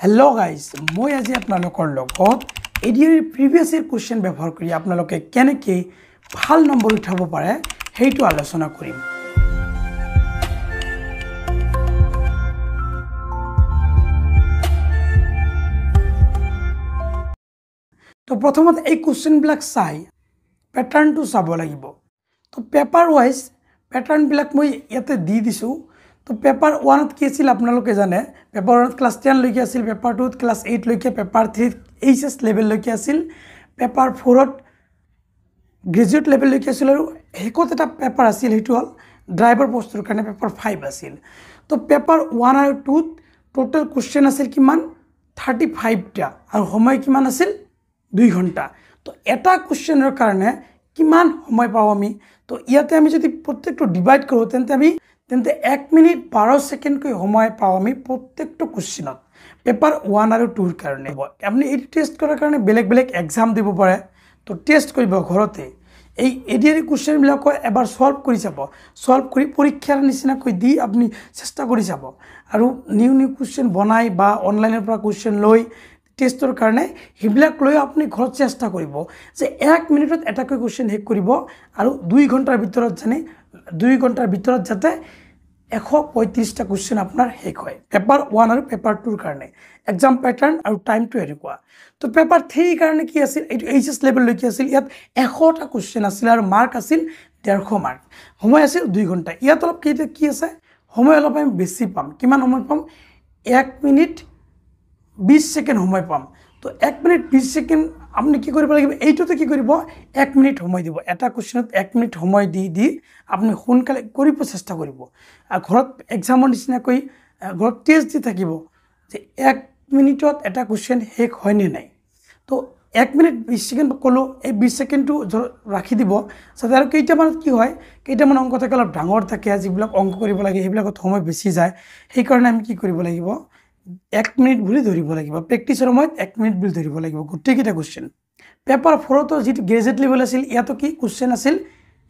Hello guys मैं आज आपनालोकर लगत एडिआर प्रिवियस ईयर क्वेश्चन व्यवहार करी आपनालोके केनेके ভাল নম্বৰ উঠাব পাৰে হেইটো আলোচনা কৰিম। তো প্ৰথমত এই কোশ্চেন বিলাক চাই প্যাটাৰ্নটো চাব লাগিব। তো পেপাৰ ওয়াইজ প্যাটাৰ্ন বিলাক মই ইয়াতে দি দিছো। তো পেপাৰ 1 কি আছিল আপোনালোকে জানে, পেপাৰ 1 ক্লাস 10 লৈকে আছিল, পেপাৰ 2 ক্লাস 8 লৈকে, পেপাৰ 3 এইচএস লেভেল লৈকে আছিল, পেপাৰ 4 গ্ৰেজুৱেট লেভেল লৈকে আছিল আৰু হেকত এটা পেপাৰ আছিল হেতু হল ড্ৰাইভাৰ পোষ্টৰ কাৰণে পেপাৰ 5 আছিল। তো পেপাৰ 1 আৰু 2 টোটাল কোশ্চেন আছিল কিমান 35 টা আৰু সময় কিমান আছিল 2 ঘণ্টা। তো এটা কোশ্চেনৰ কাৰণে কিমান সময় পাও আমি, তো ইয়াতে আমি যদি প্ৰত্যেকটো ডিভাইড কৰো তেন্তে 1 মিনিট 12 সেকেন্ড কৈ সময় পাও আমি প্ৰত্যেকটো কোশ্চেনত পেপাৰ 1 আৰু 2 ৰ কাৰণে। আপুনি এই টেস্ট কৰাৰ কাৰণে বেলেগ বেলেগ এক্সাম দিব পাৰে। তো টেস্ট কৰিব ঘৰতে এই এডিআৰ কোশ্চেন বিলাক এবাৰ সলভ কৰি চাব, সলভ কৰি পৰীক্ষাৰ নিচিনা কৈ দি আপুনি চেষ্টা কৰি চাব আৰু নিউ কোশ্চেন বনাই বা অনলাইনৰ পৰা কোশ্চেন লৈ টেস্টৰ কাৰণে হিবিলাক লৈ আপুনি ঘৰত চেষ্টা কৰিব যে 1 মিনিটত এটা কৈ কোশ্চেন হেক কৰিব আৰু 2 ঘণ্টাৰ ভিতৰত যাতে 135 টা কোশ্চেন আপোনাৰ হেক হয় পেপাৰ 1 আৰু পেপাৰ 2 ৰ কাৰণে। এক্সাম প্যাটাৰ্ন আৰু টাইমটো এনেকুৱা। তো পেপাৰ 3 কাৰণে কি আছিল, এইটো এইচএস লেভেল লৈকে আছিল, ইয়াত 100 টা কোশ্চেন আছিল আৰু মাৰ্ক আছিল 150 মাৰ্ক, সময় আছিল 2 ঘণ্টা। ইয়াত অলপ কি আছে সময় অলপ আমি বেছি পাম, কিমান সময় পাম 1 মিনিট 20 সেকেন্ড সময় পাম। তো 1 মিনিট 20 সেকেন্ড আপনি কি কৰিব লাগিব, এইটোতে কি কৰিব 1 মিনিট সময় দিব, এটা কোশ্চেনত 1 মিনিট সময় দি আপনি সোনকালে কৰিব চেষ্টা কৰিব আৰু ঘৰত এক্সামৰ নিচিনা কৈ ঘৰত টেস্ট দি থাকিব যে 1 মিনিটত এটা কোশ্চেন হেক হয় নে নাই। তো 1 মিনিট 20 সেকেন্ড কলো, এই 20 সেকেন্ডটো ৰাখি দিব যাতে আৰু কেইটামানত কি হয়, কেইটামান অংক থাকে অলপ ডাঙৰ থাকে, যিবিলাক অংক কৰিব লাগে সেইবিলাকত সময় বেছি যায়, সেই কাৰণে আমি কি কৰিব লাগিব 1 মিনিট বুলি ধৰিব লাগিব, প্ৰেক্টিছৰ সময়ত 1 মিনিট বুলি ধৰিব লাগিব গোটেইকেইটা কোশ্চেন। পেপাৰ 4 তো যেটো গ্ৰেজুৱেট লেভেল আছিল ইয়াতো কি কোশ্চেন আছিল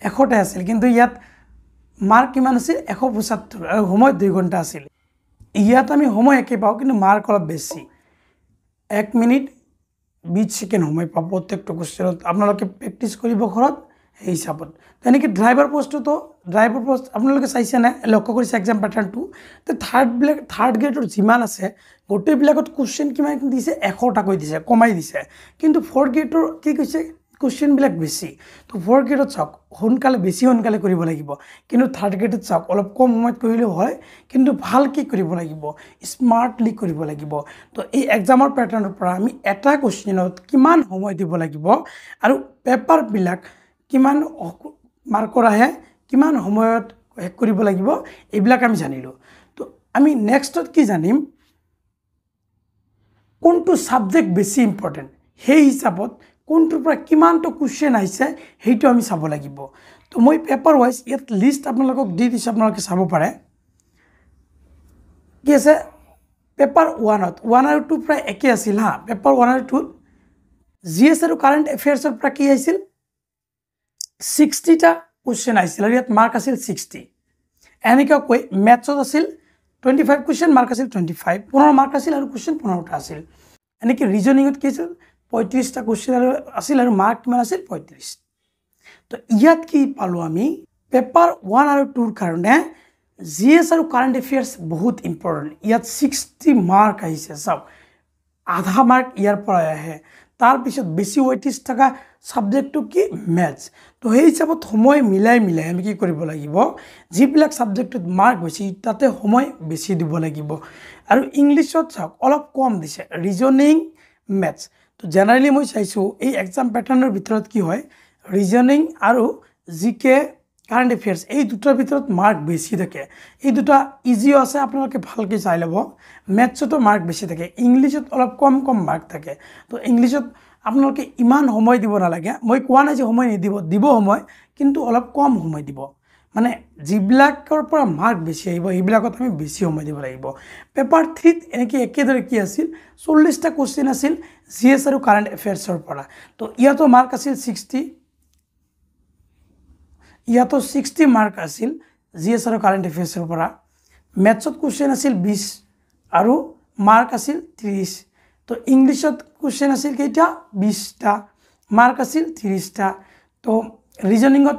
100 টা আছিল, কিন্তু ইয়াত মাৰ্ক কিমান আছিল 175 আৰু সময় 2 ঘণ্টা আছিল। ইয়াত আমি সময় একে পাও কিন্তু মাৰ্ক অলপ বেছি, 1 মিনিট 20 সেকেন্ড সময় পাব প্ৰত্যেকটো কোশ্চেনত। আপোনালোকে প্ৰেক্টিছ কৰিব ঘৰত এই হিচাপত। তেনেকৈ ড্ৰাইভাৰ পোষ্ট আপোনালোকে চাইছে না, লক্ষ্য কৰিছে এক্সাম প্যাটাৰ্নটো। তো থাৰ্ড গ্ৰেডৰ যিমান আছে গোটেইবিলাকত কোশ্চেন কিমান দিছে 100 টা কৈ দিছে, কমাই দিছে, কিন্তু 4th গ্ৰেডৰ কি কৈছে কোশ্চেন বিলাক বেছি। তো 4th গ্ৰেডত চাওক বেছি সোনকালে কৰিব লাগিব, কিন্তু 3rd গ্ৰেডত চাওক অলপ কম সময়ত কৰিলেও হয়, কিন্তু ভালকৈ কৰিব লাগিব, স্মাৰ্টলি কৰিব লাগিব। তো এই এক্সামৰ প্যাটাৰ্নৰ পৰা আমি এটা কোশ্চেনত কিমান সময় দিব লাগিব আৰু পেপাৰ বিলাক কিমান মাৰ্কৰ আহে, কিমান সময়ত হেক কৰিব লাগিব, এইবিলাক আমি জানিলো। তো আমি নেক্সটত কি জানিম, কোনটো সাবজেক্ট বেছি ইম্পৰ্টেন্ট, সেই হিচাপত কোনটোৰ পৰা কিমানটো কোশ্চেন আহিছে সেইটো আমি চাব লাগিব। তো মই পেপাৰ ওয়াইজ ইয়াত লিষ্ট আপোনালোকক দি দিছো, আপোনালোকে চাব পাৰে কি আছে। পেপাৰ 1 আৰু 2 প্ৰায় একে আছিল হা। পেপাৰ 1 আৰু 2 জিএস আৰু কাৰেন্ট এফেয়াৰ্সৰ পৰা কি আহিছিল 60 টা কোশ্চেন আহিছিল আৰু ইয়াত মাৰ্ক আছিল 60। এনেকৈ কৈ ম্যাথছত আছিল 25 কোশ্চেন, মাৰ্ক আছিল 25, 15 মাৰ্ক আছিল আৰু কোশ্চেন 15 টা আছিল। এনেকৈ ৰিজনিংত কি আছিল 35 টা কোশ্চেন আছিল আৰু মাৰ্ক কিমান আছিল 35। তো ইয়াত কি পালো আমি, পেপাৰ 1 আৰু 2 ৰ কাৰণে জিএস আৰু কাৰেন্ট এফেয়াৰ্স বহুত ইম্পৰ্টেন্ট। ইয়াত 60 মাৰ্ক আহিছে, চাওক আধা মাৰ্ক ইয়াৰ পৰা আহে। তাৰ পিছত বেছি ওয়েটেজ থকা সাবজেক্টটো কি ম্যাথছ। তো সেই হিচাপত সময় মিলাই আমি কি কৰিব লাগিব, যিবিলাক সাবজেক্টত মাৰ্ক বেছি তাতে সময় বেছি দিব লাগিব। আৰু ইংলিছত চাওক অলপ কম দিছে, ৰিজনিং ম্যাথছ। তো জেনাৰেলি মই চাইছো এই এক্সাম প্যাটাৰ্নৰ ভিতৰত কি হয়, ৰিজনিং আৰু জিকে কাৰেন্ট এফেয়াৰ্স এই দুটাৰ ভিতৰত মাৰ্ক বেছি থাকে। এই দুটা ইজিও আছে, আপোনালোকে ভালকৈ চাই ল'ব। ম্যাথছতো মাৰ্ক বেছি থাকে, ইংলিছত অলপ কম মাৰ্ক থাকে। তো ইংলিছত আপোনালোকে ইমান সময় দিব নালাগে, মই কোৱা নাই যে সময় দিব সময়, কিন্তু অলপ কম সময় দিব, মানে যিবিলাকৰ পৰা মাৰ্ক বেছি আহিব এইবিলাকত আমি বেছি সময় দিব লাগিব। পেপাৰ 3 একেদৰে কি আছিল 40 টা কোশ্চেন আছিল জিএস আৰু কাৰেন্ট এফেয়াৰ্সৰ পৰা। তো ইয়াতো মাৰ্ক আছিল 60, ইয়াতো 60 মাৰ্ক আছিল জিএস আৰু কাৰেন্ট এফেয়াৰ্সৰ পৰা। ম্যাথছত কোশ্চেন আছিল 20 আৰু মাৰ্ক আছিল 30 তো ইংলিছত কুৱেশ্যন আছিল কেইটা 20টা মাৰ্ক আছিল 30টা তো ৰিজনিঙত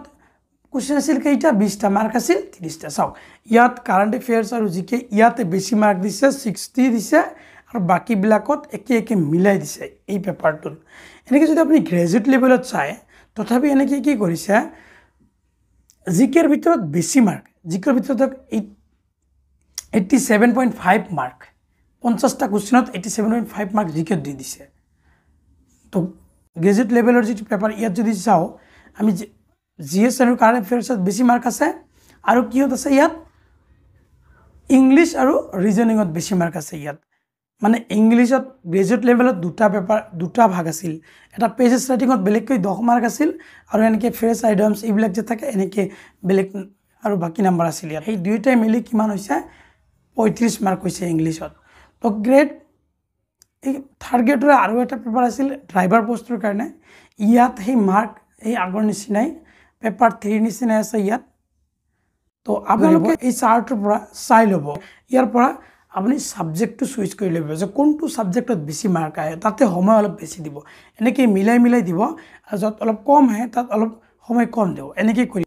কুৱেশ্যন আছিল কেইটা 20টা মাৰ্ক আছিল 30টা চাওক ইয়াত কাৰেণ্ট এফেয়াৰ্ছ আৰু জিকে ইয়াতে বেছি মাৰ্ক দিছে 60 দিছে আৰু বাকীবিলাকত একে একে মিলাই দিছে এই পেপাৰটোত এনেকৈ যদি আপুনি গ্ৰেজুৱেট লেভেলত চায় তথাপি এনেকৈ কি কৰিছে জিকেৰ ভিতৰত বেছি মাৰ্ক জিকেৰ ভিতৰত 87.5 মাৰ্ক 50টা কুৱেশ্যনত 87.5 মাৰ্ক জিকেত দি দিছে তো গ্ৰেজুৱেট লেভেলৰ যিটো পেপাৰ ইয়াত যদি চাওঁ আমি জিএছ আৰু কাৰেণ্ট এফেয়াৰ্ছত বেছি মাৰ্ক আছে আৰু কিহত আছে ইয়াত ইংলিছ আৰু ৰিজনিঙত বেছি মাৰ্ক আছে ইয়াত মানে ইংলিছত গ্ৰেজুৱেট লেভেলত দুটা ভাগ আছিল এটা পেজেছ ৰাইটিঙত বেলেগকৈ 10 মাৰ্ক আছিল আৰু এনেকৈ ফ্ৰেছ আইডিয়ামছ এইবিলাক যে থাকে এনেকৈ বেলেগ আৰু বাকী নাম্বাৰ আছিল ইয়াত সেই দুয়োটাই মিলি কিমান হৈছে 35 মাৰ্ক হৈছে ইংলিছত তো গ্ৰেড এই থাৰ্ড গ্ৰেডৰ আৰু এটা পেপাৰ আছিল ড্ৰাইভাৰ পোষ্টৰ কাৰণে ইয়াত সেই মাৰ্ক এই আগৰ নিচিনাই পেপাৰ 3 নিচিনাই আছে ইয়াত তো আপোনালোকে এই চাৰ্টৰ পৰা চাই ল'ব ইয়াৰ পৰা আপুনি সাবজেক্টটো সুইচ কৰি ল'ব যে কোনটো সাবজেক্টত বেছি মাৰ্ক আহে তাতে সময় অলপ বেছি দিব এনেকৈ মিলাই দিব আৰু যত অলপ কম আহে তাত অলপ সময় কম দিব এনেকৈ কৰি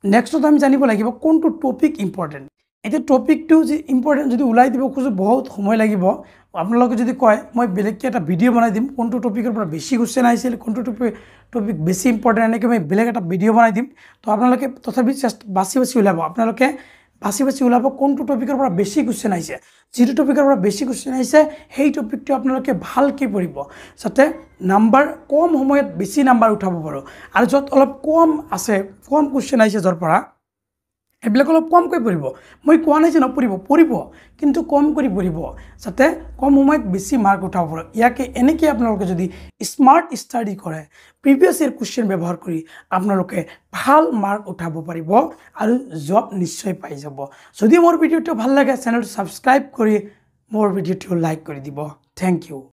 নেক্সটত আমি জানিব লাগিব কোনটো টপিক ইম্পৰ্টেণ্ট এটা টপিকটো যে ইম্পৰ্টেণ্ট যদি ওলাই দিব খোজো বহুত সময় লাগিব আপোনালোকে যদি কয় মই বেলেগকৈ এটা ভিডিঅ' বনাই দিম কোনটো টপিকৰ পৰা বেছি কুৱেশ্যন আহিছিল কোনটো টপিক বেছি ইম্পৰ্টেণ্ট এনেকৈ মই বেলেগ এটা ভিডিঅ' বনাই দিম তো আপোনালোকে তথাপি বাছি ওলাব আপোনালোকে বাছি ওলাব কোনটো টপিকৰ পৰা বেছি কুৱেশ্যন আহিছে যিটো টপিকৰ পৰা বেছি কুৱেশ্যন আহিছে সেই টপিকটো আপোনালোকে ভালকৈ পঢ়িব যাতে নাম্বাৰ কম সময়ত বেছি নাম্বাৰ উঠাব পাৰো আৰু যত অলপ কম আছে কম কুৱেশ্যন আহিছে যৰ পৰা এইবিলাক অলপ কমকৈ পঢ়িব মই কোৱা নাই যে নপঢ়িব কিন্তু কম কৰি পঢ়িব যাতে কম সময়ত বেছি মাৰ্ক উঠাব পাৰো ইয়াকে এনেকৈ আপোনালোকে যদি স্মাৰ্ট ষ্টাডি কৰে প্ৰিভিয়াছ ইয়াৰ কুৱেশ্যন ব্যৱহাৰ কৰি আপোনালোকে ভাল মাৰ্ক উঠাব পাৰিব আৰু জব নিশ্চয় পাই যাব যদি মোৰ ভিডিঅ'টো ভাল লাগে চেনেলটো সাবস্ক্ৰাইব কৰি মোৰ ভিডিঅ'টো লাইক কৰি দিব থ্যাংক ইউ